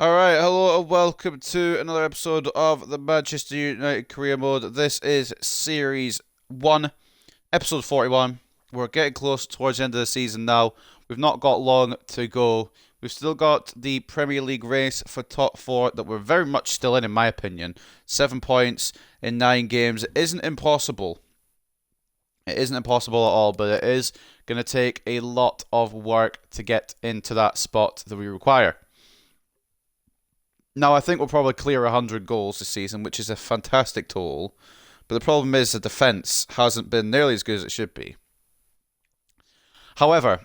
Alright, hello and welcome to another episode of the Manchester United Career Mode. This is Series 1, Episode 41. We're getting close towards the end of the season now. We've not got long to go. We've still got the Premier League race for top 4 that we're very much still in my opinion. 7 points in 9 games. It isn't impossible. It isn't impossible at all, but it is going to take a lot of work to get into that spot that we require. Now, I think we'll probably clear 100 goals this season, which is a fantastic total. But the problem is the defence hasn't been nearly as good as it should be. However,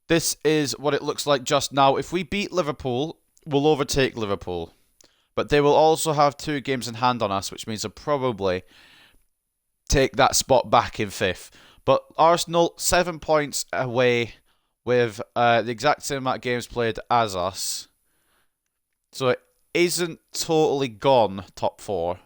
this is what it looks like just now. If we beat Liverpool, we'll overtake Liverpool. But they will also have 2 games in hand on us, which means they'll probably take that spot back in 5th. But Arsenal, 7 points away with the exact same amount of games played as us. So it isn't totally gone top 4.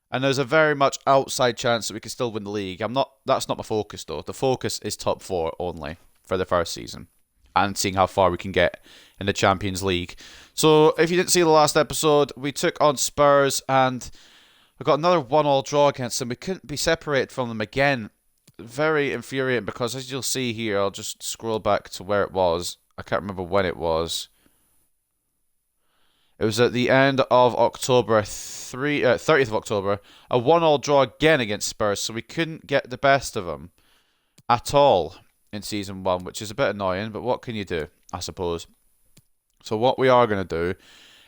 And there's a very much outside chance that we can still win the league. That's not my focus though. The focus is top 4 only for the first season. And seeing how far we can get in the Champions League. So if you didn't see the last episode, we took on Spurs and we got another 1-1 draw against them. We couldn't be separated from them again. Very infuriating because as you'll see here, I'll just scroll back to where it was. I can't remember when it was. It was at the end of October, 30th of October, a 1-1 draw again against Spurs, so we couldn't get the best of them at all in Season 1, which is a bit annoying, but what can you do, I suppose. So what we are going to do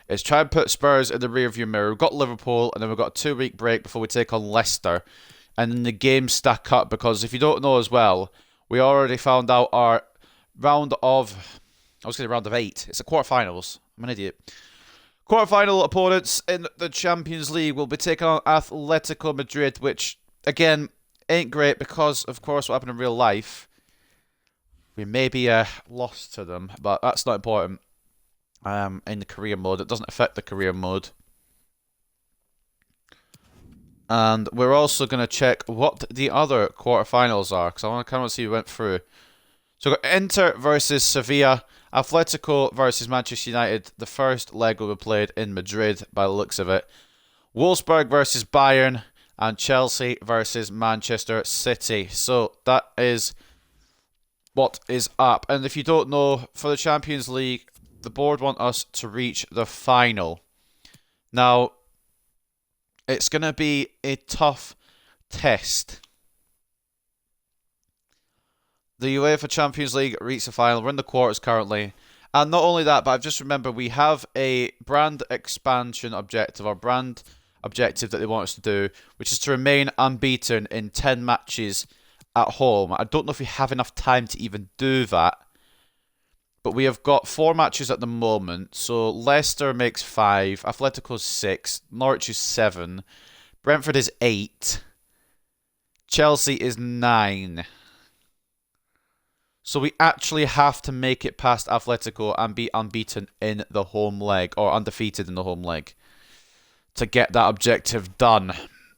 is try and put Spurs in the rearview mirror. We've got Liverpool, and then we've got a 2-week break before we take on Leicester, and then the games stack up, because if you don't know as well, we already found out our round of 8. It's the quarterfinals. I'm an idiot. Quarterfinal opponents in the Champions League will be taking on Atletico Madrid, which, again, ain't great because, of course, what happened in real life. We may be lost to them, but that's not important in the career mode. It doesn't affect the career mode. And we're also going to check what the other quarterfinals are, because I want to kind of see who went through. So we've got Inter versus Sevilla, Atletico versus Manchester United. The first leg will be played in Madrid by the looks of it. Wolfsburg versus Bayern and Chelsea versus Manchester City. So that is what is up. And if you don't know, for the Champions League, the board want us to reach the final. Now, it's going to be a tough test. The UEFA Champions League reached the final. We're in the quarters currently. And not only that, but I've just remembered we have a brand expansion objective, or brand objective that they want us to do, which is to remain unbeaten in 10 matches at home. I don't know if we have enough time to even do that. But we have got 4 matches at the moment. So Leicester makes 5, Atletico's 6, Norwich is 7, Brentford is 8, Chelsea is 9. So we actually have to make it past Atletico and be unbeaten in the home leg, or undefeated in the home leg, to get that objective done.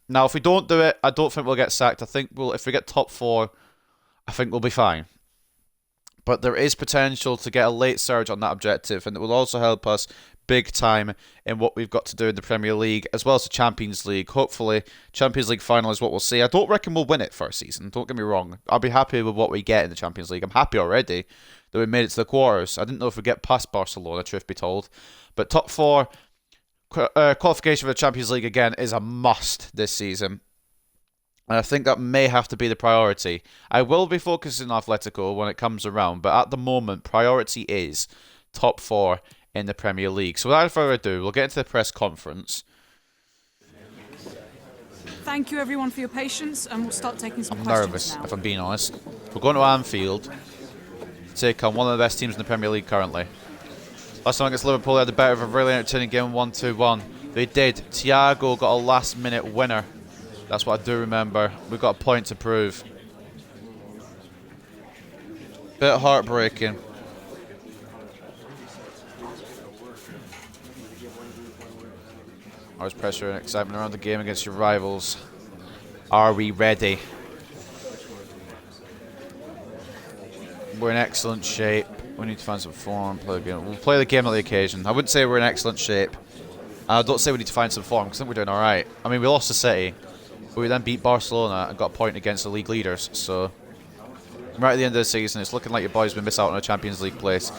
Now, if we don't do it, I don't think we'll get sacked. I think if we get top 4, I think we'll be fine. But there is potential to get a late surge on that objective, and it will also help us big time in what we've got to do in the Premier League, as well as the Champions League. Hopefully, Champions League final is what we'll see. I don't reckon we'll win it first season, don't get me wrong. I'll be happy with what we get in the Champions League. I'm happy already that we made it to the quarters. I didn't know if we get past Barcelona, truth be told. But top 4 qualification for the Champions League, again, is a must this season. And I think that may have to be the priority. I will be focusing on Atletico when it comes around, but at the moment, priority is top 4 in the Premier League. So without further ado, we'll get into the press conference. Thank you everyone for your patience, and we'll start taking some I'm questions nervous, now. if I'm being honest. We're going to Anfield to take on one of the best teams in the Premier League currently. Last time against Liverpool, they had the better of a really entertaining game, 1-2-1. They did. Thiago got a last-minute winner. That's what I do remember. We've got a point to prove. Bit heartbreaking. There's pressure and excitement around the game against your rivals. Are we ready? We're in excellent shape. We need to find some form, play the game. We'll play the game on the occasion. I wouldn't say we're in excellent shape. I don't say we need to find some form, because I think we're doing alright. I mean, we lost to City, but we then beat Barcelona and got a point against the league leaders, so... Right at the end of the season, it's looking like your boys will miss out on a Champions League place.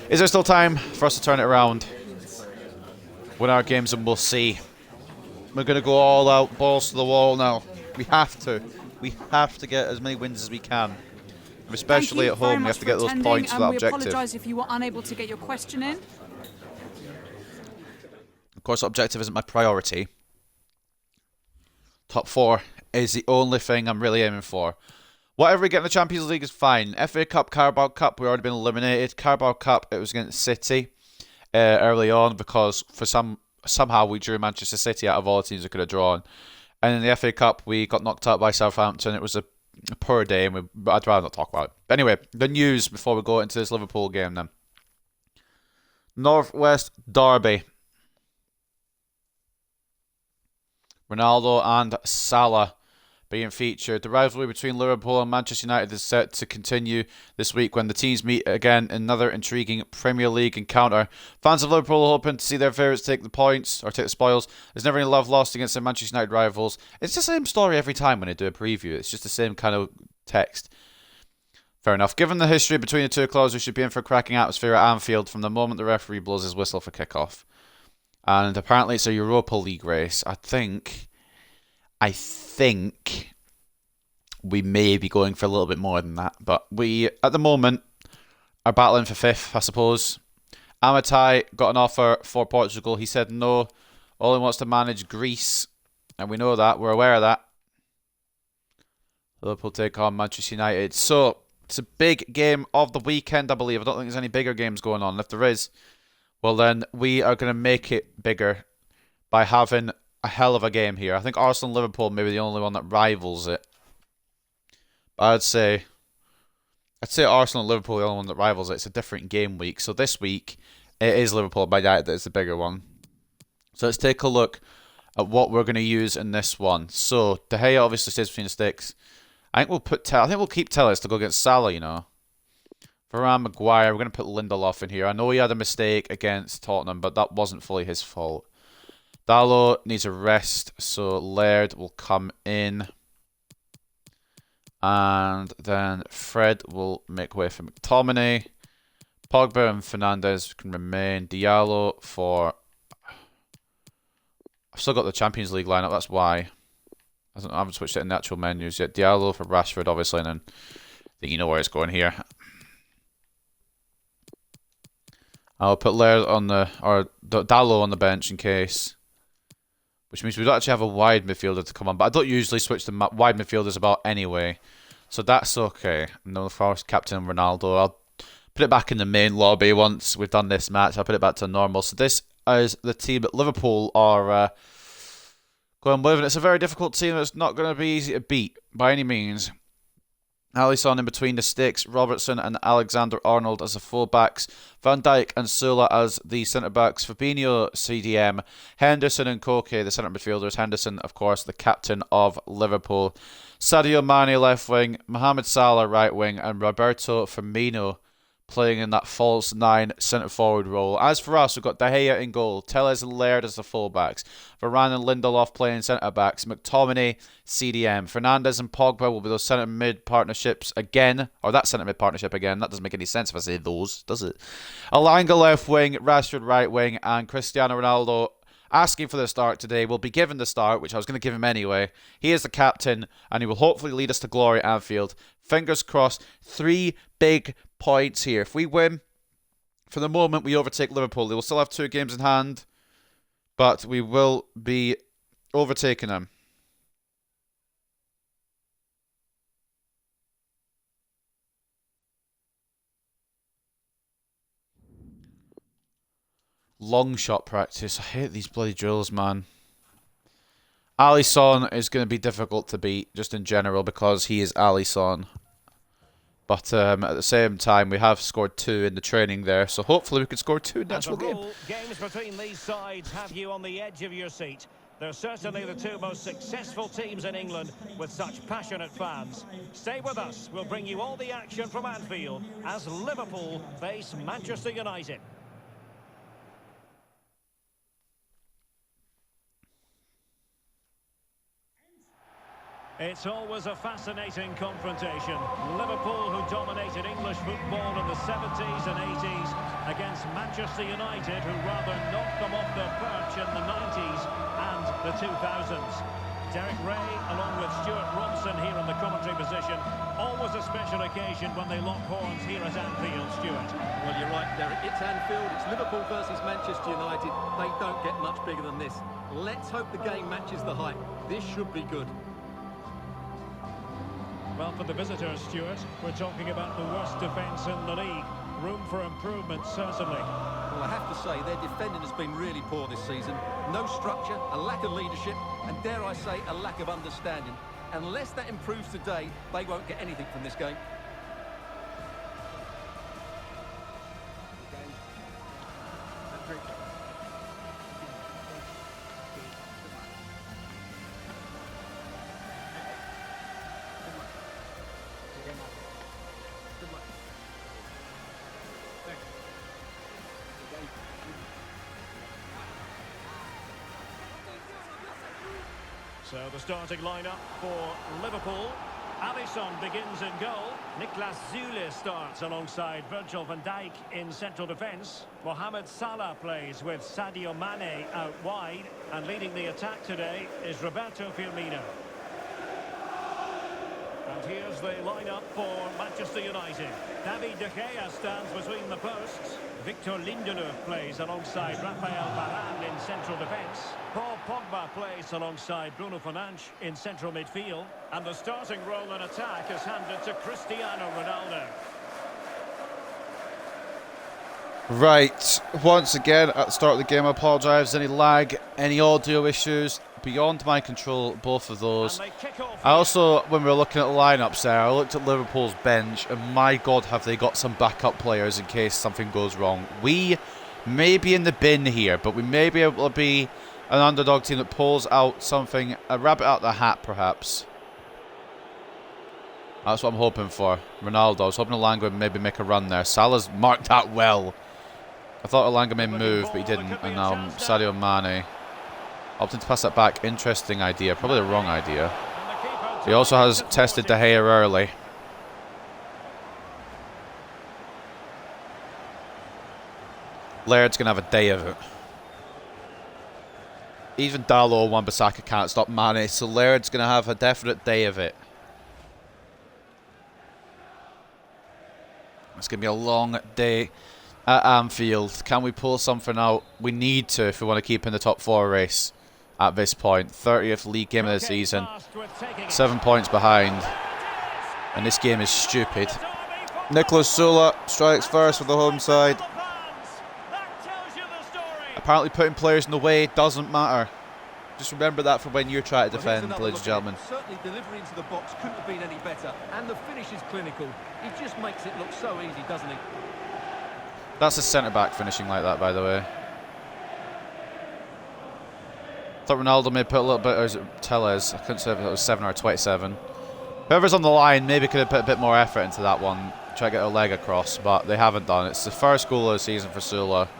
Is there still time for us to turn it around? Win our games and we'll see. We're going to go all out, balls to the wall now. We have to. We have to get as many wins as we can. Especially at home, we have to get those points for that objective. We apologise if you were unable to get your question in. Of course, objective isn't my priority. Top 4 is the only thing I'm really aiming for. Whatever we get in the Champions League is fine. FA Cup, Carabao Cup, we've already been eliminated. Carabao Cup, it was against City early on because for somehow we drew Manchester City out of all the teams we could have drawn. And in the FA Cup, we got knocked out by Southampton. It was a poor day, and I'd rather not talk about it. Anyway, the news before we go into this Liverpool game then. Northwest Derby. Ronaldo and Salah being featured. The rivalry between Liverpool and Manchester United is set to continue this week when the teams meet again in another intriguing Premier League encounter. Fans of Liverpool are hoping to see their favourites take the points, or take the spoils. There's never any love lost against their Manchester United rivals. It's the same story every time when they do a preview. It's just the same kind of text. Fair enough. Given the history between the two clubs, we should be in for a cracking atmosphere at Anfield from the moment the referee blows his whistle for kickoff. And apparently it's a Europa League race. I think we may be going for a little bit more than that. But we, at the moment, are battling for 5th, I suppose. Amatai got an offer for Portugal. He said no. All he wants to manage Greece. And we know that. We're aware of that. Liverpool take on Manchester United. So, it's a big game of the weekend, I believe. I don't think there's any bigger games going on. If there is, well then, we are going to make it bigger by having a hell of a game here. I think Arsenal and Liverpool may be the only one that rivals it. But I'd say Arsenal and Liverpool are the only one that rivals it. It's a different game week. So this week, it is Liverpool by United that is the bigger one. So let's take a look at what we're going to use in this one. So De Gea obviously stays between the sticks. I think we'll keep Telles to go against Salah, you know. Varane, Maguire, we're going to put Lindelof in here. I know he had a mistake against Tottenham, but that wasn't fully his fault. Dalot needs a rest, so Laird will come in. And then Fred will make way for McTominay. Pogba and Fernandes can remain. Diallo for... I've still got the Champions League lineup, that's why. I haven't switched it in the actual menus yet. Diallo for Rashford, obviously, and then I think you know where it's going here. I'll put Laird on Dalot on the bench in case. Which means we don't actually have a wide midfielder to come on. But I don't usually switch the wide midfielders about anyway. So that's okay. And then, of course, Captain Ronaldo. I'll put it back in the main lobby once we've done this match. I'll put it back to normal. So this is the team that Liverpool are going with. And it's a very difficult team. It's not going to be easy to beat by any means. Alisson in between the sticks, Robertson and Alexander-Arnold as the full-backs, Van Dijk and Sula as the centre-backs, Fabinho CDM, Henderson and Koke the centre midfielders, Henderson of course the captain of Liverpool, Sadio Mane left wing, Mohamed Salah right wing and Roberto Firmino playing in that false 9 centre-forward role. As for us, we've got De Gea in goal, Telles and Laird as the full-backs, Varane and Lindelof playing centre-backs, McTominay, CDM, Fernandes and Pogba will be those centre-mid partnerships again, or that centre-mid partnership again. That doesn't make any sense if I say those, does it? Alanga left wing, Rashford right wing, and Cristiano Ronaldo asking for the start today will be given the start, which I was going to give him anyway. He is the captain, and he will hopefully lead us to glory at Anfield. Fingers crossed. 3 big points here. If we win, for the moment, we overtake Liverpool. They will still have 2 games in hand, but we will be overtaking them. Long shot practice. I hate these bloody drills, man. Alisson is going to be difficult to beat, just in general, because he is Alisson. But at the same time, we have scored 2 in the training there, so hopefully we can score 2 in the actual game. Games between these sides have you on the edge of your seat. They're certainly the two most successful teams in England with such passionate fans. Stay with us. We'll bring you all the action from Anfield as Liverpool face Manchester United. It's always a fascinating confrontation. Liverpool, who dominated English football in the 70s and 80s, against Manchester United, who rather knocked them off their perch in the 90s and the 2000s. Derek Ray, along with Stuart Robson here in the commentary position. Always a special occasion when they lock horns here at Anfield, Stuart. Well, you're right, Derek. It's Anfield. It's Liverpool versus Manchester United. They don't get much bigger than this. Let's hope the game matches the hype. This should be good. Well, for the visitors, Stuart, we're talking about the worst defence in the league. Room for improvement, certainly. Well, I have to say, their defending has been really poor this season. No structure, a lack of leadership, and dare I say, a lack of understanding. Unless that improves today, they won't get anything from this game. So the starting lineup for Liverpool. Alisson begins in goal. Niklas Zule starts alongside Virgil van Dijk in central defence. Mohamed Salah plays with Sadio Mane out wide. And leading the attack today is Roberto Firmino. And here's the lineup for Manchester United. David De Gea stands between the posts. Victor Lindelof plays alongside Rafael Varane in central defence. Paul Pogba plays alongside Bruno Fernandes in central midfield. And the starting role in attack is handed to Cristiano Ronaldo. Right, once again, at the start of the game, I apologise. Any lag, any audio issues, beyond my control, both of those. I also, when we were looking at the lineups there, I looked at Liverpool's bench, and my God, have they got some backup players in case something goes wrong. We may be in the bin here, but we may be able to be an underdog team that pulls out something, a rabbit out of the hat, perhaps. That's what I'm hoping for. Ronaldo, I was hoping Elanga would maybe make a run there. Salah's marked that well. I thought Elanga may move, but he didn't. And now Sadio Mane opting to pass that back. Interesting idea. Probably the wrong idea. He also has tested De Gea early. Laird's going to have a day of it. Even Dalot or Wan-Bissaka can't stop Mane, so Laird's going to have a definite day of it. It's going to be a long day at Anfield. Can we pull something out? We need to if we want to keep in the top 4 race at this point. 30th league game of the season. 7 points behind. And this game is stupid. Niklas Sula strikes first for the home side. Apparently putting players in the way doesn't matter. Just remember that for when you're trying to defend, ladies and gentlemen. Certainly delivery into the box couldn't have been any better. And the finish is clinical. He just makes it look so easy, doesn't he? That's a centre-back finishing like that, by the way. Thought Ronaldo may put a little bit, or is it Tellez? I couldn't say if it was 7 or 27. Whoever's on the line maybe could have put a bit more effort into that one. Try to get a leg across, but they haven't done. It's the first goal of the season for Sula.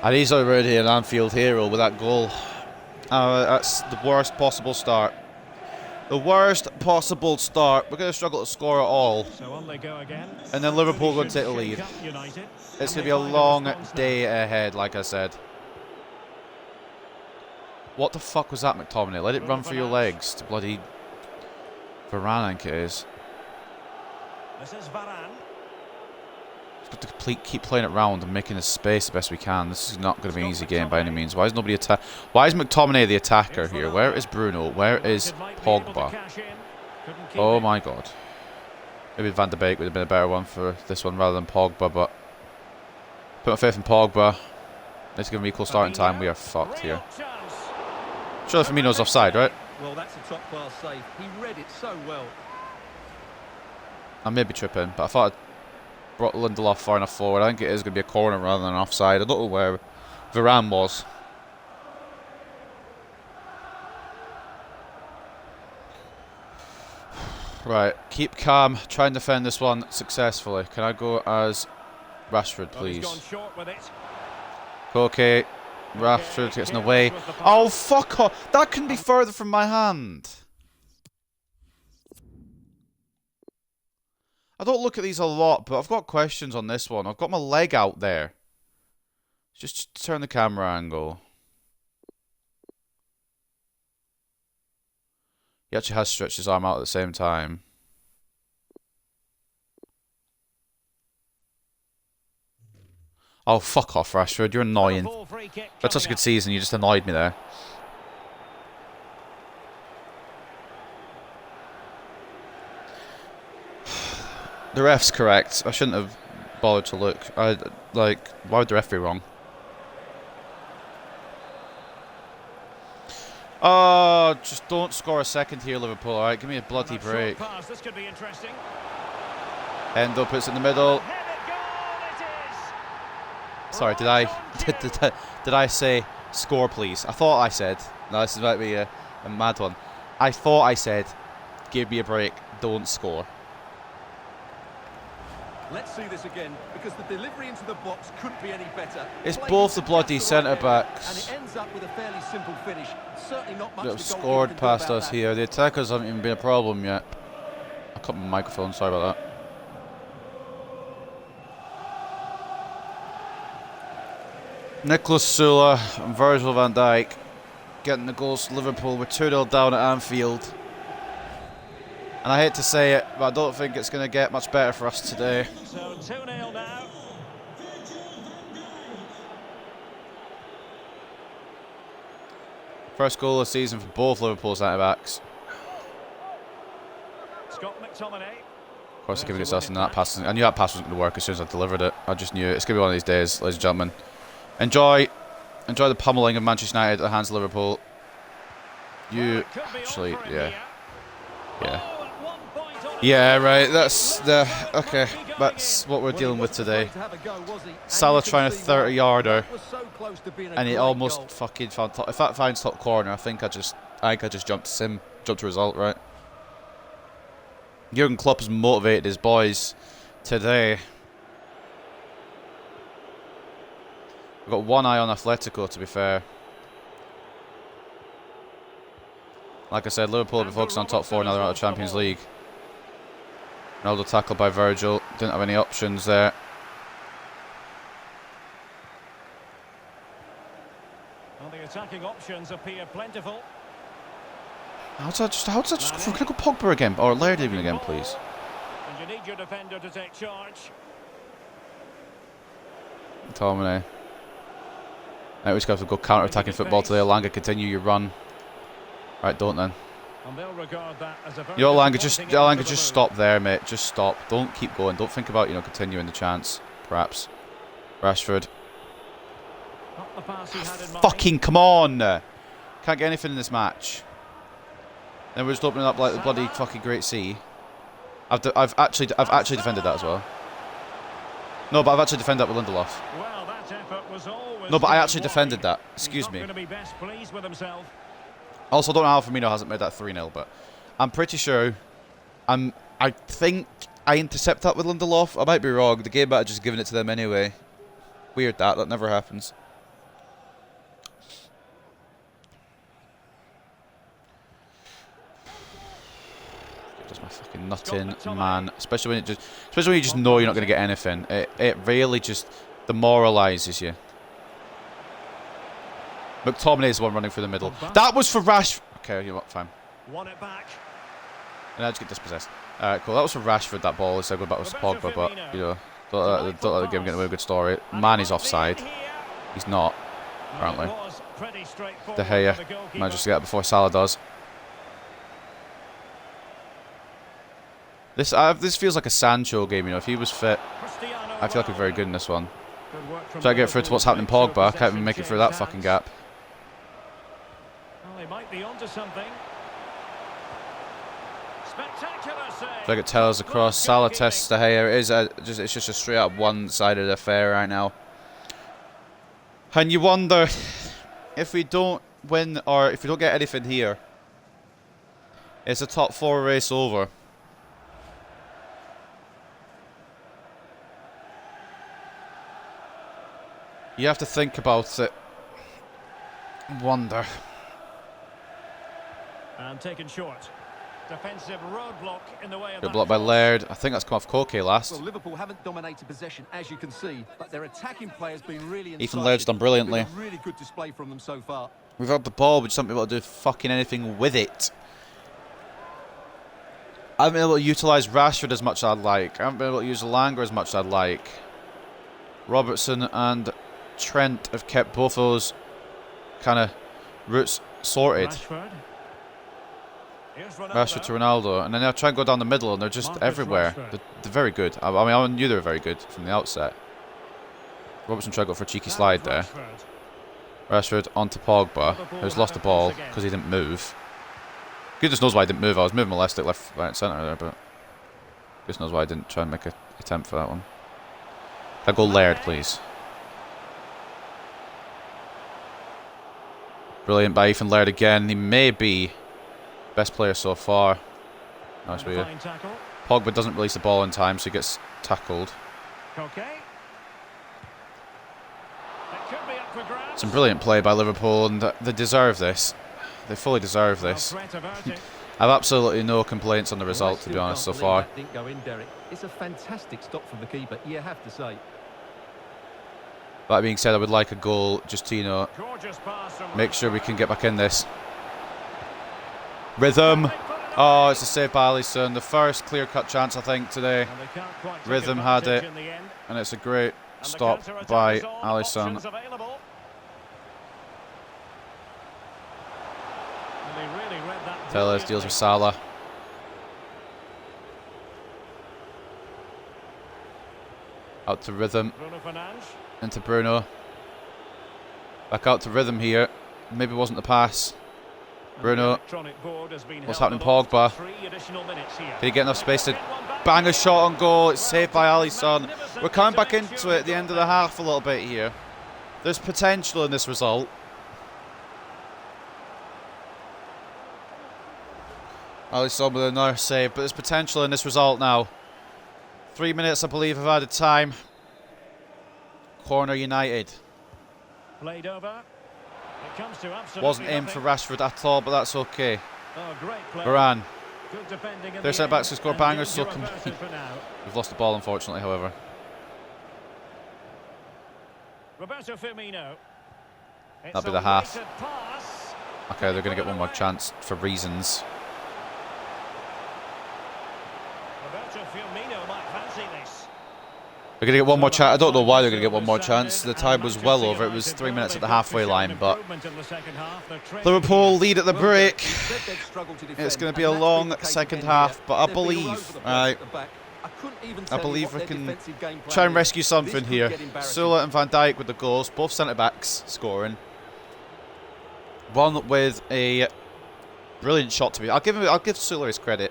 And he's already an Anfield hero with that goal. That's the worst possible start. The worst possible start. We're going to struggle to score at all. So on they go again. And then Liverpool are going to take the lead. It's going to be a long day ahead, like I said. What the fuck was that, McTominay? Let it run for your legs. To bloody Varane, I think it is. This is Varane. Just got to keep playing it round and making the space the best we can. This is not going to be an easy game by any means. Why is nobody Why is McTominay the attacker here? Where is Bruno? Where is Pogba? Oh my God. Maybe Van de Beek would have been a better one for this one rather than Pogba, but put my faith in Pogba. Let's give him equal starting time. We are fucked here. Surely Firmino's offside, right? Well, that's a top-class save. He read it so well. I may be tripping, but I thought I brought Lindelof far enough forward. I think it is going to be a corner rather than an offside. I don't know where Varane was. Right, keep calm. Try and defend this one successfully. Can I go as Rashford, please? Okay. Rashford gets in the way. Oh, fuck off. That couldn't be further from my hand. I don't look at these a lot, but I've got questions on this one. I've got my leg out there. Just turn the camera angle. He actually has stretched his arm out at the same time. Oh, fuck off, Rashford. You're annoying. That's such a good season. You just annoyed me there. The ref's correct. I shouldn't have bothered to look. Why would the ref be wrong? Oh, just don't score a second here, Liverpool. Alright, give me a bloody break. This could be interesting. Endo puts it in the middle. Sorry, did I say score, please? I thought I said. No, this might be a mad one. I thought I said, give me a break, don't score. Let's see this again, because the delivery into the box couldn't be any better. It's both the bloody centre-backs and it ends up with a fairly simple finish. Certainly not much that have scored past us here. The attackers haven't even been a problem yet. I cut my microphone, sorry about that. Nicholas Sula and Virgil van Dijk getting the goals to Liverpool. We're 2-0 down at Anfield. And I hate to say it, but I don't think it's going to get much better for us today. So 2-0 now. First goal of the season for both Liverpool centre-backs. Scott McTominay. Of course, giving it us and that pass. I knew that pass wasn't going to work as soon as I delivered it. I just knew it. It's going to be one of these days, ladies and gentlemen. Enjoy the pummeling of Manchester United at the hands of Liverpool. You actually, yeah, right. That's that's what we're dealing with today. Salah trying a 30-yarder, and he almost fucking found top. If that finds top corner, I think I just jumped to result, right? Jurgen Klopp has motivated his boys today. We've got one eye on Atletico, to be fair. Like I said, Liverpool have been focused on top four now they're out of the Champions League. Ronaldo tackled by Virgil. Didn't have any options there. Well, the attacking options appear plentiful. How's that just can I go Pogba again? Or Laird even again, please? And you need your defender to take charge. McTominay. Now we just have to go counter-attacking football today. Elanga, continue your run. Right, don't then. And they'll regard that as a very Elanga, just stop there, mate. Just stop. Don't keep going. Don't think about, continuing the chance. Perhaps. Rashford. Not the pass he had in mind. Fucking come on! Can't get anything in this match. Then we're just opening up like the bloody fucking Great Sea. I've actually defended that as well. No, but I've actually defended that with Lindelof. Well, that effort was always No, but I actually defended that. Excuse me. He's not going to be best pleased with himself. Also, I don't know how Firmino hasn't made that 3-0, but I'm pretty sure. I think I intercept that with Lindelof. I might be wrong. The game might have just given it to them anyway. Weird that never happens. Just my fucking nut in, man. Especially when you just know you're not going to get anything. It really just demoralises you. McTominay is the one running through the middle. That was for Rashford. Okay, you know what? Fine. Won it back. And I just get dispossessed. Alright, cool. That was for Rashford, that ball. Instead of going back with Pogba, but, don't let the game get away with a good story. Man is offside. He's not, apparently. De Gea manages to get it before Salah does. This feels like a Sancho game, If he was fit, I feel like he's very good in this one. Try to get through to what's happening Pogba. I can't even make it through that fucking gap. Well, they might be onto something. Spectacular save. Try to get Tellers across. Salah tests De Gea. It's just a straight up one-sided affair right now. And you wonder if we don't win or if we don't get anything here, is the top four race over? You have to think about it. Wonder. And taken short. Defensive roadblock in the way of Good that block by cross. Laird. I think that's come off Koke last. Well, Liverpool haven't dominated possession, as you can see, but their attacking players been really Ethan Laird's done brilliantly. It's been a really good display from them so far. We've had the ball, we just haven't been able to do fucking anything with it. I haven't been able to utilise Rashford as much as I'd like. I haven't been able to use Langer as much as I'd like. Robertson and Trent have kept both those kind of routes sorted. Rashford to Ronaldo, and then they'll try and go down the middle, and they're just everywhere. They're very good. I mean, I knew they were very good from the outset. Robertson tried to go for a cheeky slide there. Rashford onto Pogba, who's lost the ball because he didn't move. Goodness knows why I didn't move. I was moving my left stick, left, right, centre there, but goodness knows why I didn't try and make an attempt for that one. Can I go Laird, please? Brilliant by Ethan Laird again. He may be best player so far. Nice for you. Pogba doesn't release the ball in time, so he gets tackled. Some brilliant play by Liverpool, and they deserve this. They fully deserve this. I've absolutely no complaints on the result, to be honest, so far. Didn't go in, Derek. It's a fantastic stop from the keeper, you have to say. That being said, I would like a goal just to, you know, make sure we can get back in this. Rhythm. Oh, it's a save by Alisson. The first clear-cut chance, I think, today. Rhythm had it, and it's a great stop by Alisson. Tellez deals with Salah. Out to Rhythm. Into Bruno. Back out to Rhythm here. Maybe it wasn't the pass. Bruno. What's happening, Pogba? Did he get enough space to bang a shot on goal? It's saved by Alisson. We're coming back into it at the end of the half a little bit here. There's potential in this result. Alisson with another save, but there's potential in this result now. 3 minutes, I believe, of added time. Corner United. Played over. It comes to Wasn't aimed for Rashford at all, but that's okay. Oh, great play. Varane. Good defending in Their the centre-backs who end, score and bangers, so good can version we. for now. We've lost the ball, unfortunately, however. Roberto Firmino. That'll be the half. Okay, they're going to get one more chance for reasons. Roberto Firmino might fancy this. They're going to get one more chance. I don't know why they're going to get one more chance. The time was well over. It was 3 minutes at the halfway line, but Liverpool lead at the break. It's going to be a long second half, but I believe, I believe we can try and rescue something here. Sula and Van Dijk with the goals, both centre-backs scoring. One with a brilliant shot to me. I'll give Sula his credit.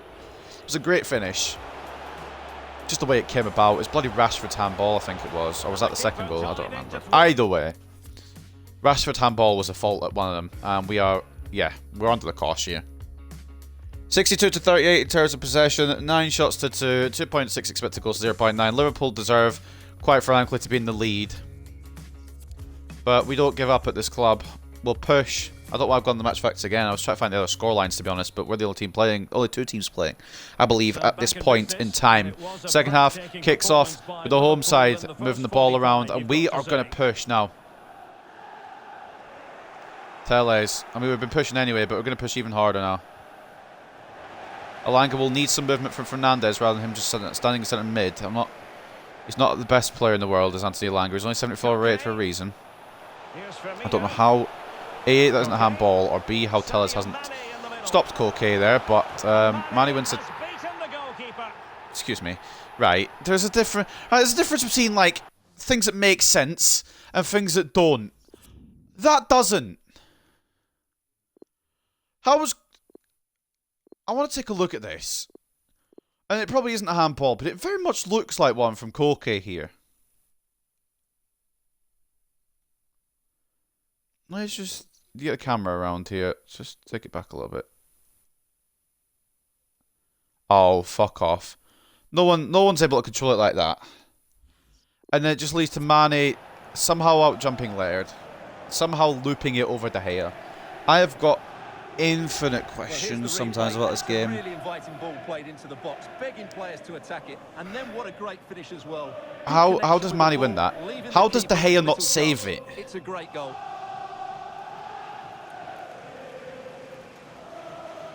It was a great finish. Just the way it came about. It's bloody Rashford's handball, I think it was. Or was that the second goal? I don't remember. Either way, Rashford's handball was a fault at one of them. And we are, yeah, we're under the cosh here. 62 to 38 in terms of possession. 9 shots to 2. 2.6 expected goals to 0.9. Liverpool deserve, quite frankly, to be in the lead. But we don't give up at this club. We'll push. I don't know why I've gone the match facts again. I was trying to find the other score lines, to be honest, but we're the only team playing, only 2 teams playing, I believe, at this point in time. Second half kicks off with the home side moving the ball around, and we are going to push now. Tellez. I mean, we've been pushing anyway, but we're going to push even harder now. Alanga will need some movement from Fernandes rather than him just standing in centre mid. He's not the best player in the world, is Anthony Alanga. He's only 74 rated for a reason. I don't know how A, that isn't a handball, or B, how Tellez hasn't stopped Koke there, but Manny wins it. Excuse me. Right, there's a difference between, like, things that make sense and things that don't. That doesn't. I want to take a look at this. And it probably isn't a handball, but it very much looks like one from Koke here. Let's just get a camera around here. Just take it back a little bit. Oh, fuck off. No one's able to control it like that. And then it just leads to Mane somehow out jumping Laird, somehow looping it over De Gea. I have got infinite questions sometimes about this game. Really inviting ball played into the box, begging players to attack it, and then what a great finish as well. How does Manny win that? How does De Gea not save it? It's a great goal.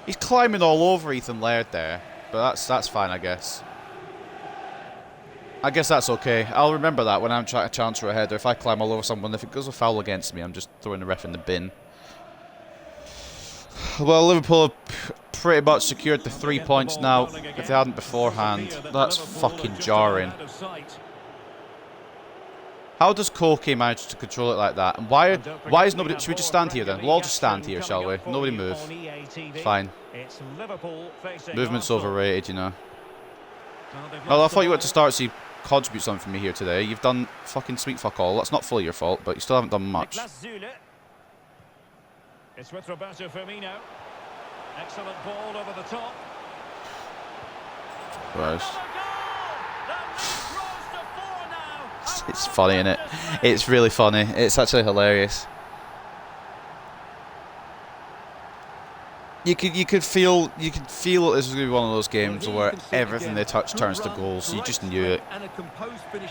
He's climbing all over Ethan Laird there, but that's fine, I guess. I guess that's okay. I'll remember that when I'm trying to challenge for a header. If I climb all over someone, if it goes a foul against me, I'm just throwing the ref in the bin. Well, Liverpool have pretty much secured the 3 points now, if they hadn't beforehand. That's fucking jarring. How does Koke manage to control it like that? And why is nobody... Should we just stand here then? We'll all just stand here, shall we? Nobody move. Fine. Movement's overrated, you know. Well, I thought you went to start to contribute something for me here today. You've done fucking sweet fuck all. That's not fully your fault, but you still haven't done much. It's with Roberto Firmino. Excellent ball over the top. Christ. It's funny, isn't it? It's really funny. It's actually hilarious. You could feel this was going to be one of those games where everything they touch turns to goals. You just knew it.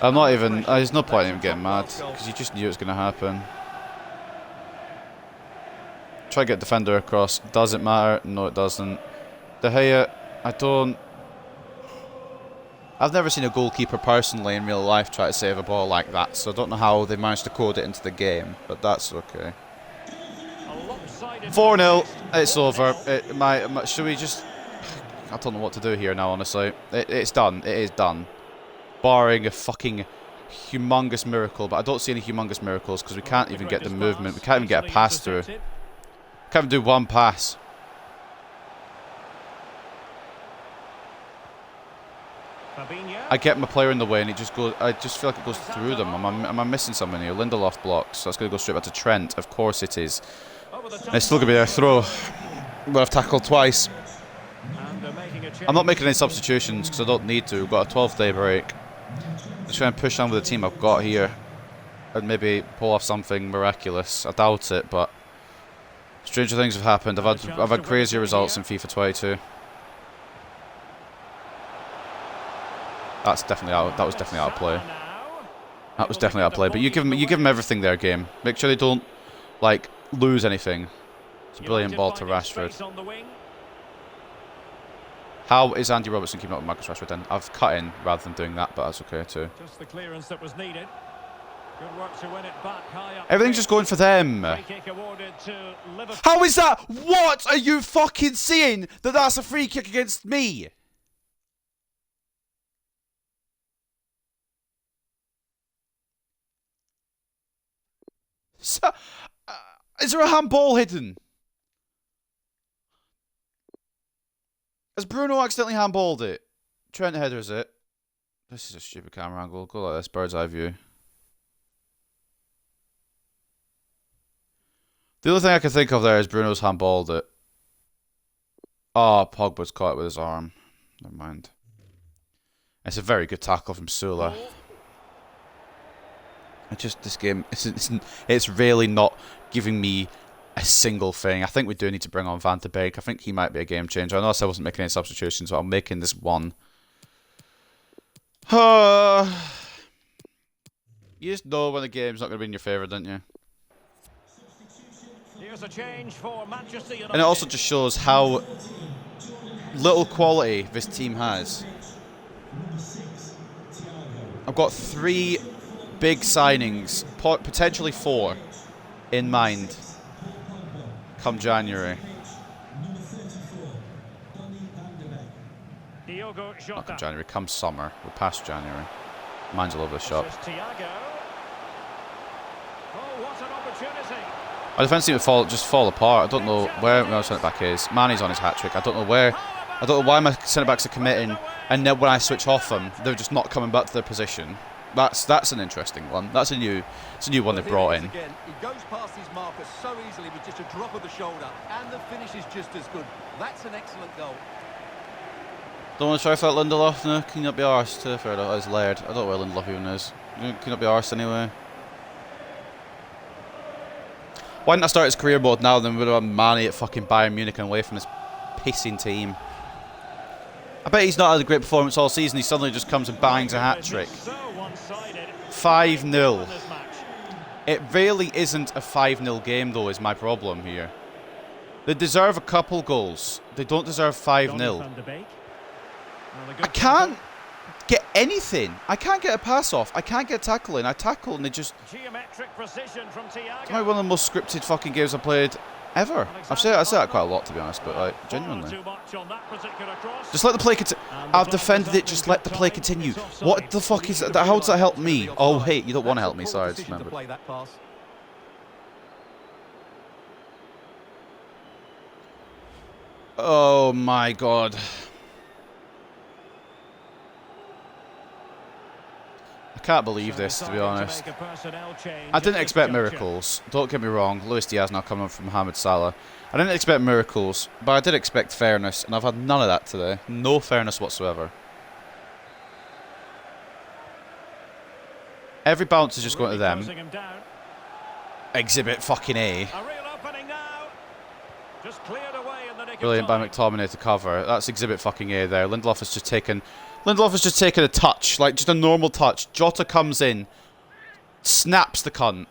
I'm not even. There's no point in even getting mad because you just knew it was going to happen. Try to get defender across. Does it matter? No, it doesn't. De Gea, I've never seen a goalkeeper personally in real life try to save a ball like that, so I don't know how they managed to code it into the game, but that's okay. 4-0, it's over. Should we just... I don't know what to do here now, honestly. It's done. It is done. Barring a fucking humongous miracle, but I don't see any humongous miracles because we can't even get the movement. We can't even get a pass through. Can't even do one pass. I get my player in the way and it just goes. I just feel like it goes through them. Am I missing someone here? Lindelof blocks. So that's going to go straight back to Trent. Of course it is. And it's still going to be their throw. But I've tackled twice. I'm not making any substitutions because I don't need to. We've got a 12-day break. Just trying to push on with the team I've got here and maybe pull off something miraculous. I doubt it, but stranger things have happened. I've had crazier results in FIFA 22. That's definitely out. That was definitely out of play. That was definitely out of play. But you give them everything there, game. Make sure they don't like lose anything. It's a brilliant ball to Rashford. How is Andy Robertson keeping up with Marcus Rashford then? I've cut in rather than doing that, but that's okay too. Just the clearance that was needed. Good work to win it back high up. Everything's just going for them. How is that? What are you fucking seeing? That's a free kick against me. So, is there a handball hidden? Has Bruno accidentally handballed it? Trent headers it. This is a stupid camera angle. Go like this, bird's eye view. The other thing I can think of there is Bruno's handballed it. Oh, Pogba's caught it with his arm. Never mind. It's a very good tackle from Sula. This game, it's really not giving me a single thing. I think we do need to bring on Van de Beek. I think he might be a game changer. I know I said I wasn't making any substitutions, but I'm making this one. You just know when the game's not going to be in your favour, don't you? Here's a change for Manchester United. And it also just shows how little quality this team has. I've got 3 big signings, potentially 4, in mind come January. Not come January, come summer. We're past January. Mine's all over the shop. Our defence seems to just fall apart. I don't know where my centre back is. Manny's on his hat trick. I don't know why my centre backs are committing, and then when I switch off them, they're just not coming back to their position. That's an interesting one. It's a new one they brought in. Again, he goes past his marker so easily with just a drop of the shoulder, and the finish is just as good. That's an excellent goal. Don't want to try for that Lindelof? No, can you not be arsed? To be fair, that is Laird. I don't know where Lindelof even is. Can you not be arsed anyway? Why didn't I start his career mode now? Then we would have had Mane at fucking Bayern Munich and away from this pissing team. I bet he's not had a great performance all season. He suddenly just comes and bangs a hat-trick. 5-0. It really isn't a 5-0 game, though, is my problem here. They deserve a couple goals. They don't deserve 5-0. I can't get anything. I can't get a pass off. I can't get a tackle in. I tackle and they just... It's probably one of the most scripted fucking games I've played ever. I say that quite a lot, to be honest, but like, genuinely. Just let the play continue. I've defended it, just let the play continue. What the fuck is that? How does that help me? Oh, hey, you don't want to help me, sorry, I just remembered. Oh my god. I can't believe this, to be honest. I didn't expect miracles. Don't get me wrong. Luis Diaz now coming from Mohamed Salah. I didn't expect miracles, but I did expect fairness, and I've had none of that today. No fairness whatsoever. Every bounce is just going to them. Exhibit fucking A. Brilliant by McTominay to cover. That's exhibit fucking A there. Lindelof has just taken a touch, like just a normal touch. Jota comes in, snaps the cunt.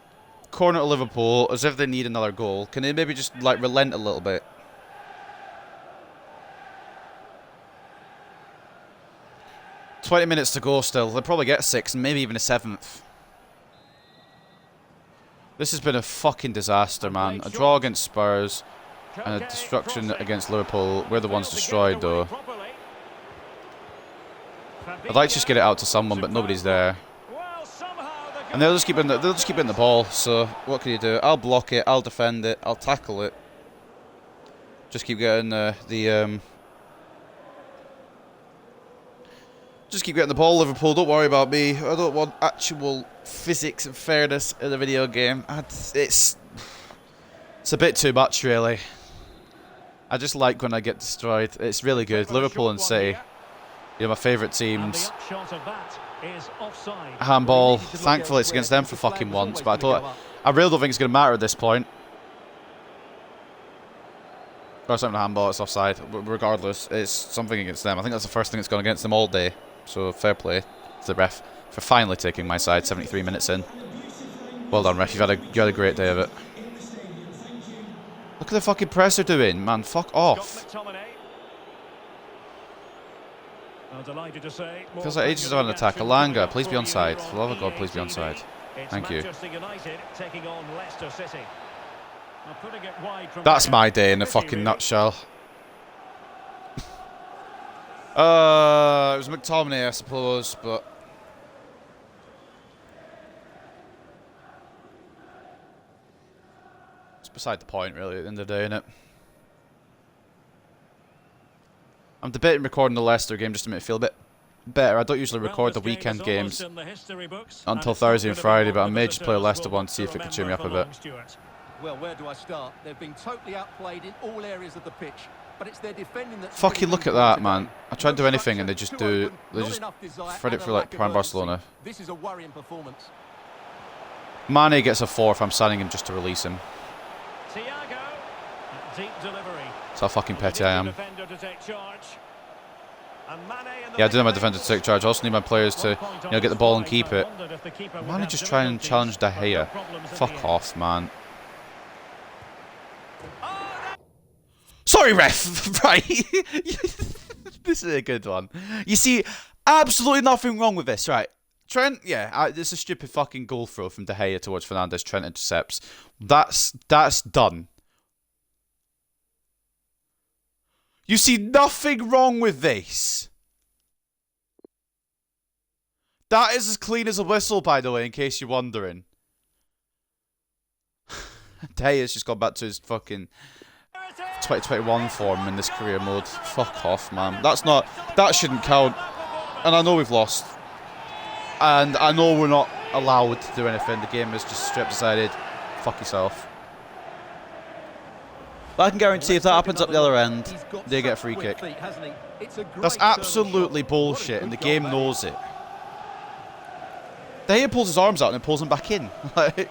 Corner to Liverpool, as if they need another goal. Can they maybe just like relent a little bit? "20 minutes to go still. They'll probably get a 6th and maybe even a 7th. This has been a fucking disaster, man. A draw against Spurs and a destruction against Liverpool. We're the ones destroyed, though. I'd like to just get it out to someone, but nobody's there. And they'll just keep in the ball. So what can you do? I'll block it. I'll defend it. I'll tackle it. Just keep getting just keep getting the ball, Liverpool. Don't worry about me. I don't want actual physics and fairness in the video game. It's a bit too much, really. I just like when I get destroyed. It's really good. Liverpool and City, you know, my favourite teams. Handball. Thankfully, it's against them for fucking once, but I really don't think it's going to matter at this point. Or it's not a handball, it's offside. Regardless, it's something against them. I think that's the first thing that's gone against them all day. So fair play to the ref for finally taking my side 73 minutes in. Well done, ref. You had a great day of it. Look at the fucking press they're doing, man. Fuck off. Feels like ages on an attack. Alanga, please be onside. For the love of God, please be onside. Thank you. That's my day in a fucking nutshell. It was McTominay, I suppose, but it's beside the point, really, at the end of the day, innit? I'm debating recording the Leicester game just to make it feel a bit better. I don't usually record the weekend games until Thursday and Friday, but I may just play a Leicester one to see if it can cheer me up a bit. Well, where do I start? They've been totally outplayed in all areas of the pitch, but it's their defending that... Fucking look at that, man. I try to do anything and they just thread it for like Prime Barcelona. This is a worrying performance. Mane gets a 4 if I'm signing him just to release him. That's how fucking petty I am. Yeah, I do need my defender to take charge. I also need my players to, you know, get the ball and keep it. Mane just try and challenge De Gea. Fuck off, man. Sorry, ref. Right. This is a good one. You see, absolutely nothing wrong with this, right? Trent, yeah, this is a stupid fucking goal throw from De Gea towards Fernandes. Trent intercepts. That's done. You see nothing wrong with this. That is as clean as a whistle, by the way, in case you're wondering. De Gea's just gone back to his fucking 2021 form in this career mode. Fuck off, man. That shouldn't count. And I know we've lost. And I know we're not allowed to do anything. The game is just straight decided. Fuck yourself. But I can guarantee if that happens up the other end, they get a free kick. That's absolutely bullshit, and the game knows it. De Gea pulls his arms out and then pulls them back in. Do you want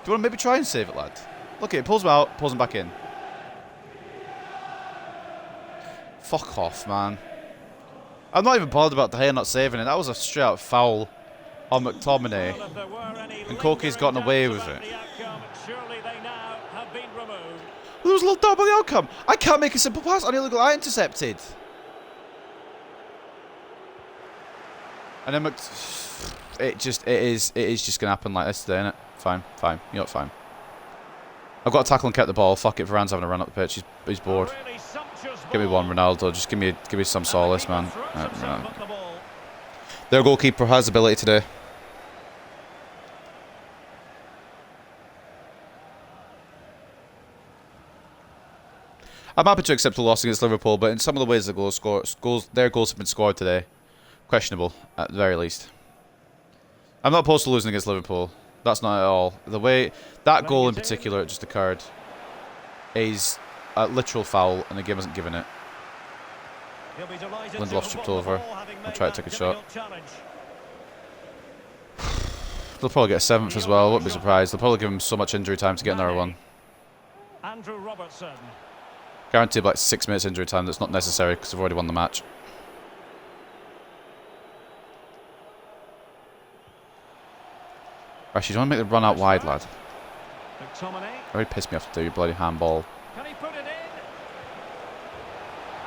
to maybe try and save it, lad? Look at it. Pulls him out. Pulls him back in. Fuck off, man. I'm not even bothered about De Gea not saving it. That was a straight out foul on McTominay. And Koke's gotten away with it. There was a little double the outcome. I can't make a simple pass. I nearly got eye intercepted. And then it is just gonna happen like this today, innit? Fine. You know what? Fine. I've got to tackle and keep the ball. Fuck it. Varane's having a run up the pitch. He's bored. Give me one, Ronaldo. Just give me some solace, man. Their goalkeeper has ability today. I'm happy to accept a loss against Liverpool, but in some of the ways their goals have been scored today, questionable at the very least. I'm not opposed to losing against Liverpool. That's not at all. The way that goal in particular just occurred is a literal foul, and the game hasn't given it. Lindelof tripped over. I'll try to take a shot. They'll probably get a 7th as well. I wouldn't be surprised. They'll probably give him so much injury time to get another one. Andrew Robertson. Guaranteed like 6 minutes injury time. That's not necessary because they've already won the match. Actually, do you want to make the run out wide, lad? Already pissed me off to do your bloody handball. Can he put it in?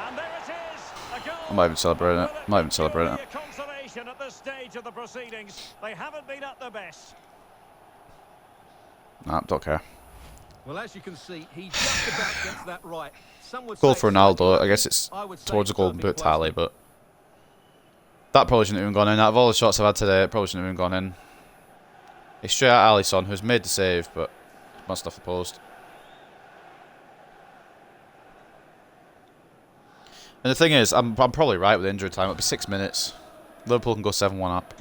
And there it is. A goal. I'm not even celebrating it. I'm not even celebrating it. Consolation at this stage of the proceedings. They haven't been at their best. Nah, don't care. Well, as you can see, he just about gets that right. Goal for Ronaldo. I guess it's towards a golden boot tally, but that probably shouldn't have even gone in. Out of all the shots I've had today, it probably shouldn't have even gone in. It's straight at Alisson, who's made the save, but must off the post. And the thing is, I'm probably right with injury time. It'll be 6 minutes. Liverpool can go 7-1 up.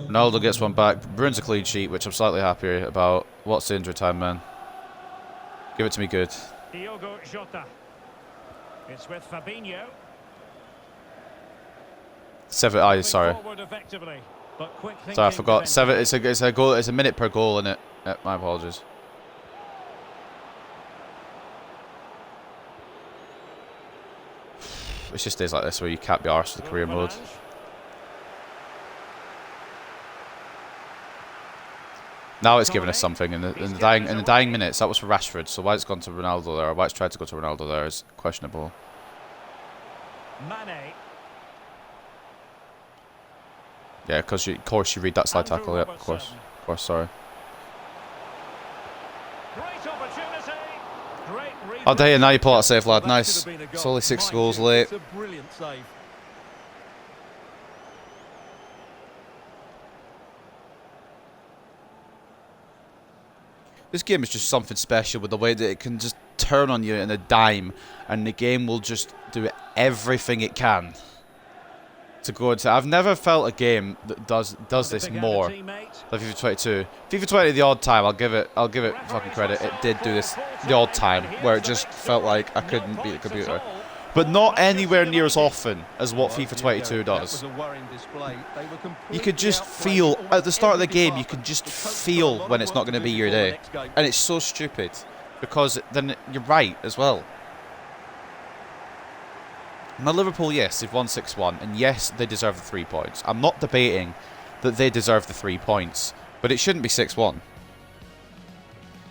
Ronaldo gets one back. Bruins a clean sheet, which I'm slightly happier about. What's the injury time, man? Give it to me good. Diogo Jota. It's with Fabinho. 7. Sorry. Sorry, I forgot. 7. It's a goal. It's a minute per goal, isn't it? Yep, my apologies. It's just days like this where you can't be arsed with the career mode. Now it's given us something in the dying minutes. That was for Rashford. So why it's gone to Ronaldo there, or why it's tried to go to Ronaldo there, is questionable. Mane. Yeah, because of course you read that slide tackle. Yep, of course, sorry. Great opportunity. Great. Oh, there, now you pull out a save, lad. Nice. It's only 6 goals late. It's a brilliant save. This game is just something special with the way that it can just turn on you in a dime, and the game will just do everything it can to go into. I've never felt a game that does this more than FIFA 22. FIFA 20 the odd time, I'll give it fucking credit. It did do this the odd time where it just felt like I couldn't beat the computer. But not anywhere near as often as what FIFA 22 does. You could just feel, at the start of the game, you can just feel when it's not going to be your day. And it's so stupid, because then you're right as well. Now Liverpool, yes, they've won 6-1, and yes, they deserve the 3 points. I'm not debating that they deserve the 3 points, but it shouldn't be 6-1.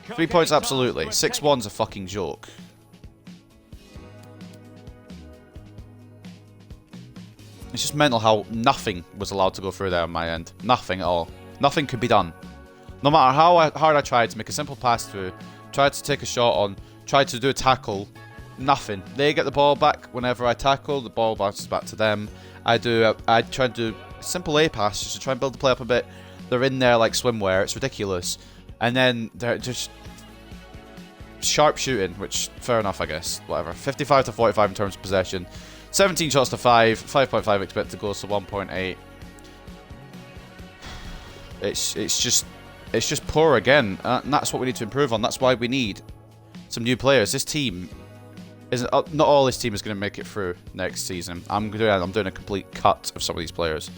3 points, absolutely. 6-1's a fucking joke. It's just mental how nothing was allowed to go through there on my end. Nothing at all. Nothing could be done. No matter how hard I tried to make a simple pass through, tried to take a shot on, tried to do a tackle, nothing. They get the ball back whenever I tackle, the ball bounces back to them. I try to do a simple A pass just to try and build the play up a bit. They're in there like swimwear. It's ridiculous. And then they're just sharp shooting, which, fair enough, I guess. Whatever. 55 to 45 in terms of possession. 17 shots to 5, 5.5 expected goals to 1.8. It's just poor again, and that's what we need to improve on. That's why we need some new players. This team isn't. Not all this team is going to make it through next season. I'm doing a complete cut of some of these players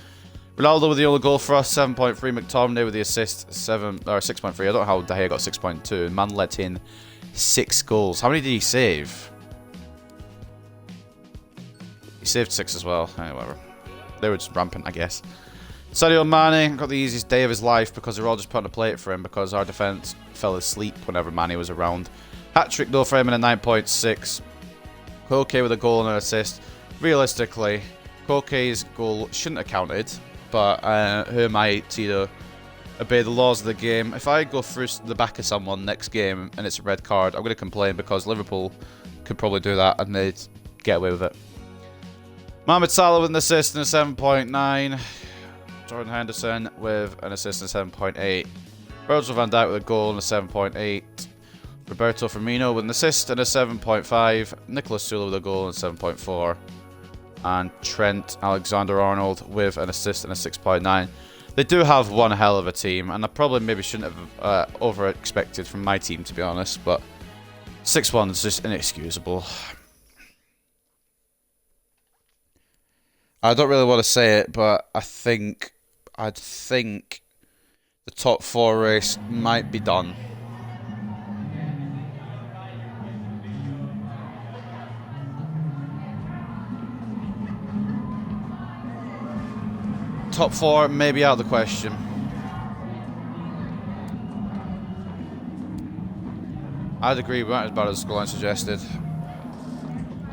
Ronaldo with the only goal for us, 7.3. McTominay with the assist, 6.3. I don't know how De Gea got 6.2. Man let in 6 goals. How many did he save? He saved 6 as well. Whatever. They were just rampant, I guess. Sadio Mane got the easiest day of his life because they were all just putting a plate for him because our defence fell asleep whenever Mane was around. Hat-trick though for him in a 9.6. Koke with a goal and an assist. Realistically, Koke's goal shouldn't have counted, but who am I to obey the laws of the game? If I go through the back of someone next game and it's a red card, I'm going to complain because Liverpool could probably do that and they'd get away with it. Mohamed Salah with an assist and a 7.9. Jordan Henderson with an assist and a 7.8. Virgil van Dijk with a goal and a 7.8. Roberto Firmino with an assist and a 7.5. Nicolas Sula with a goal and a 7.4. And Trent Alexander-Arnold with an assist and a 6.9. They do have one hell of a team, and I probably maybe shouldn't have over-expected from my team, to be honest, but 6-1 is just inexcusable. I don't really want to say it, but I'd think the top 4 race might be done. Top 4 may be out of the question. I'd agree, we weren't as bad as the scoreline suggested.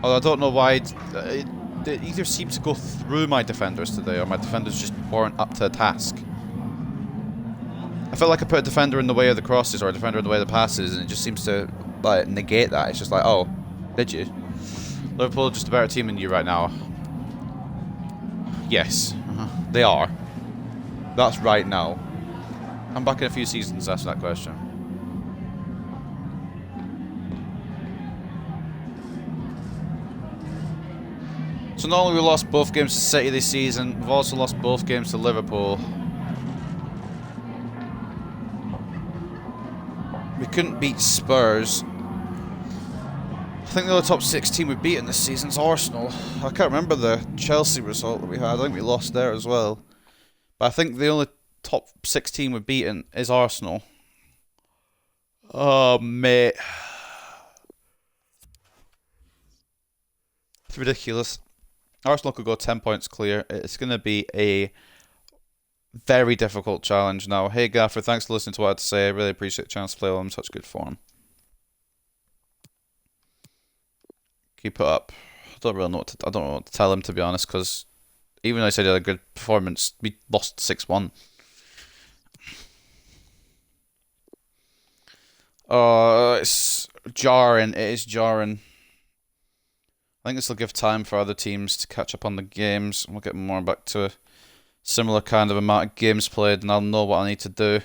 Although I don't know why they either seem to go through my defenders today, or my defenders just weren't up to the task. I felt like I put a defender in the way of the crosses, or a defender in the way of the passes, and it just seems to like negate that. It's just like, oh, did you? Liverpool are just a better team than you right now. Yes, they are. That's right now. I'm back in a few seasons after that question. So not only we lost both games to City this season, we've also lost both games to Liverpool. We couldn't beat Spurs. I think the other top 6 team we've beaten this season is Arsenal. I can't remember the Chelsea result that we had. I think we lost there as well. But I think the only top 6 team we've beaten is Arsenal. Oh, mate. It's ridiculous. Arsenal could go 10 points clear. It's going to be a very difficult challenge now. Hey, Gaffer, thanks for listening to what I had to say. I really appreciate the chance to play while I'm in such good form. Keep it up. I don't really know what to, I don't know what to tell him, to be honest, because even though I said he had a good performance, we lost 6-1. It's jarring. It is jarring. I think this will give time for other teams to catch up on the games. We'll get more back to a similar kind of amount of games played, and I'll know what I need to do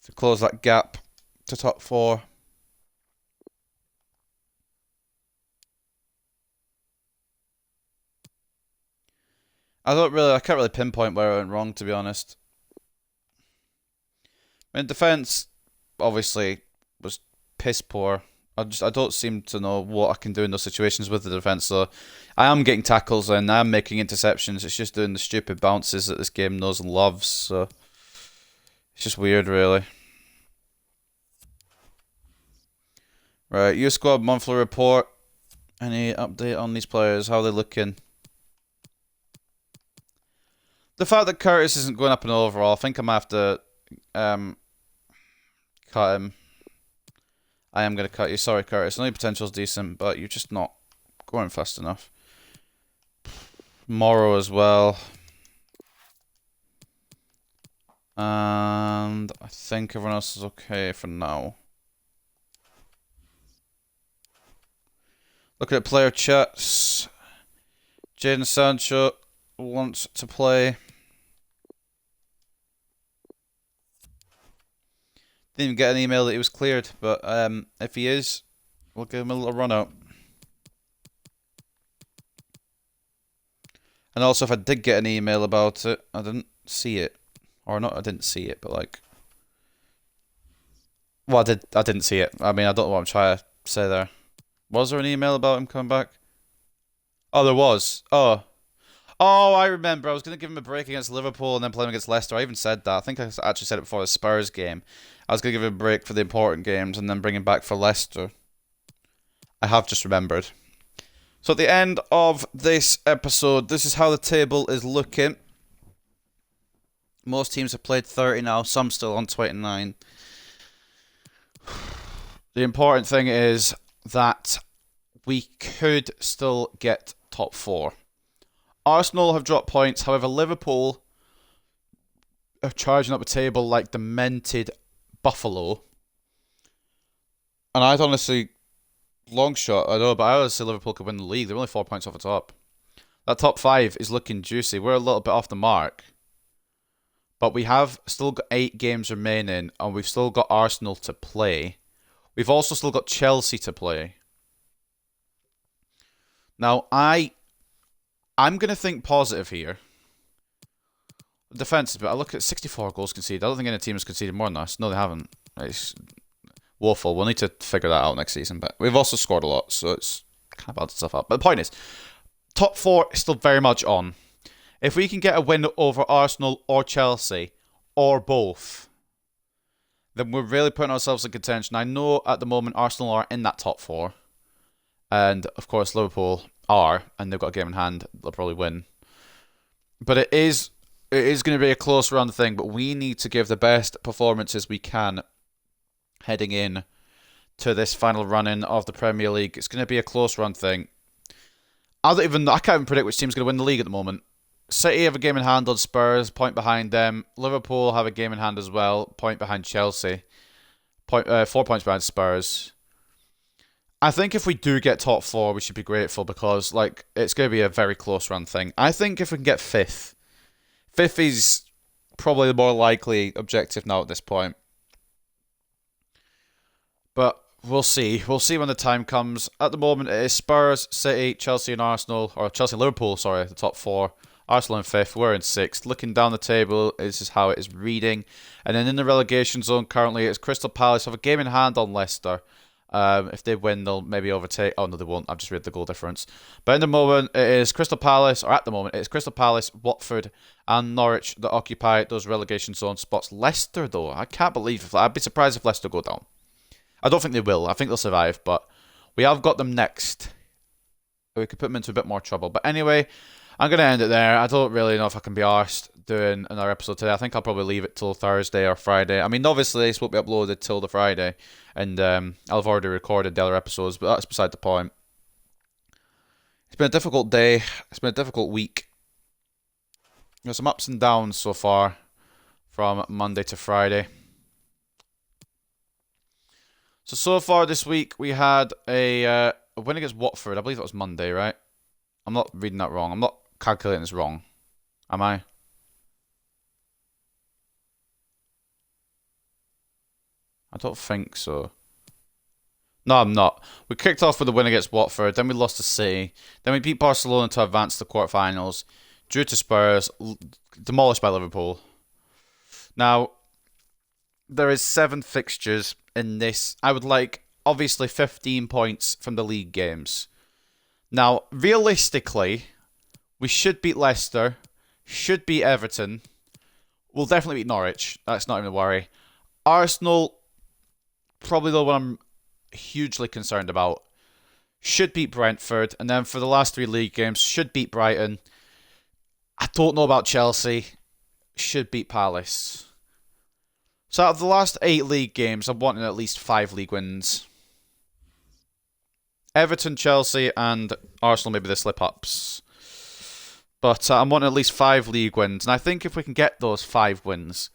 to close that gap to top 4. I can't really pinpoint where I went wrong, to be honest. I mean, defense obviously was piss poor. I don't seem to know what I can do in those situations with the defence, so I am getting tackles and I am making interceptions. It's just doing the stupid bounces that this game knows and loves, so it's just weird, really. Right, your squad monthly report. Any update on these players? How are they looking? The fact that Curtis isn't going up in overall, I think I might have to cut him. I am going to cut you. Sorry, Curtis. I know your potential's decent, but you're just not going fast enough. Morrow as well. And I think everyone else is okay for now. Looking at player chats. Jadon Sancho wants to play. Didn't even get an email that he was cleared, but if he is, we'll give him a little run out. And also, if I did get an email about it, I didn't see it. Or not, I didn't see it, but like... Well, I didn't see it. I mean, I don't know what I'm trying to say there. Was there an email about him coming back? Oh, there was. Oh. Oh, I remember. I was going to give him a break against Liverpool and then play him against Leicester. I even said that. I think I actually said it before the Spurs game. I was going to give him a break for the important games and then bring him back for Leicester. I have just remembered. So at the end of this episode, this is how the table is looking. Most teams have played 30 now, some still on 29. The important thing is that we could still get top 4. Arsenal have dropped points, however Liverpool are charging up the table like demented buffalo. And I'd honestly, long shot, I know, but I honestly Liverpool could win the league. They're only 4 points off the top. That top 5 is looking juicy. We're a little bit off the mark. But we have still got 8 games remaining, and we've still got Arsenal to play. We've also still got Chelsea to play. Now, I'm going to think positive here. Defense, but I look at 64 goals conceded. I don't think any team has conceded more than us. No, they haven't. It's woeful. We'll need to figure that out next season. But we've also scored a lot, so it's kind of balanced stuff up. But the point is, top 4 is still very much on. If we can get a win over Arsenal or Chelsea, or both, then we're really putting ourselves in contention. I know at the moment Arsenal are in that top 4. And, of course, Liverpool are, and they've got a game in hand. They'll probably win. But it is going to be a close run thing, but we need to give the best performances we can heading in to this final run-in of the Premier League. It's going to be a close run thing. I can't even predict which team's going to win the league at the moment. City have a game in hand on Spurs, point behind them. Liverpool have a game in hand as well, point behind Chelsea. 4 points behind Spurs. I think if we do get top 4, we should be grateful because it's going to be a very close run thing. I think if we can get 5th, 5th is probably the more likely objective now at this point. But we'll see. We'll see when the time comes. At the moment, it is Spurs, City, Chelsea and Arsenal, or Chelsea and Liverpool, sorry, the top 4. Arsenal in 5th, we're in 6th. Looking down the table, this is how it is reading. And then in the relegation zone currently, it's Crystal Palace have a game in hand on Leicester. If they win, they'll maybe overtake. Oh, no, they won't. I've just read the goal difference. But in the moment, it is Crystal Palace, or at the moment, it's Crystal Palace, Watford, and Norwich that occupy those relegation zone spots. Leicester, though, I can't believe. I'd be surprised if Leicester go down. I don't think they will. I think they'll survive, but we have got them next. We could put them into a bit more trouble. But anyway, I'm going to end it there. I don't really know if I can be arsed doing another episode today. I think I'll probably leave it till Thursday or Friday. I mean, obviously, this won't be uploaded till the Friday. And I'll have already recorded the other episodes, but that's beside the point. It's been a difficult day. It's been a difficult week. There's some ups and downs so far from Monday to Friday. So far this week, we had a win against Watford. I believe that was Monday, right? I'm not reading that wrong. I'm not calculating this wrong. Am I? I don't think so. No, I'm not. We kicked off with a win against Watford. Then we lost to City. Then we beat Barcelona to advance to the quarterfinals. Drew to Spurs. Demolished by Liverpool. Now, there is 7 fixtures in this. I would like, obviously, 15 points from the league games. Now, realistically, we should beat Leicester. Should beat Everton. We'll definitely beat Norwich. That's not even a worry. Arsenal, probably the one I'm hugely concerned about. Should beat Brentford. And then for the last 3 league games, should beat Brighton. I don't know about Chelsea. Should beat Palace. So out of the last 8 league games, I'm wanting at least 5 league wins. Everton, Chelsea, and Arsenal maybe the slip-ups. But I'm wanting at least 5 league wins. And I think if we can get those 5 wins,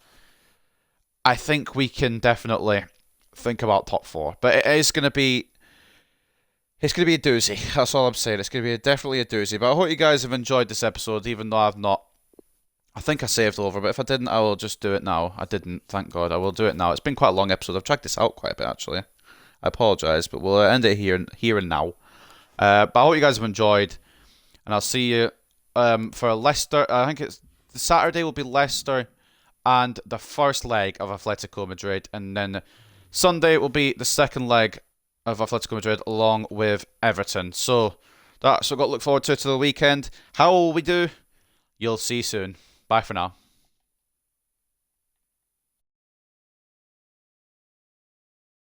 I think we can definitely think about top 4. But it is going to be... It's going to be a doozy. That's all I'm saying. It's going to be definitely a doozy. But I hope you guys have enjoyed this episode, even though I've not. I think I saved over, but if I didn't, I will just do it now. I didn't, thank God. I will do it now. It's been quite a long episode. I've dragged this out quite a bit, actually. I apologise, but we'll end it here and now. But I hope you guys have enjoyed, and I'll see you for Leicester. I think it's the Saturday will be Leicester and the first leg of Atletico Madrid, and then Sunday will be the second leg of Atletico Madrid along with Everton. So that's what I've got to look forward to the weekend. How will we do? You'll see soon. Bye for now.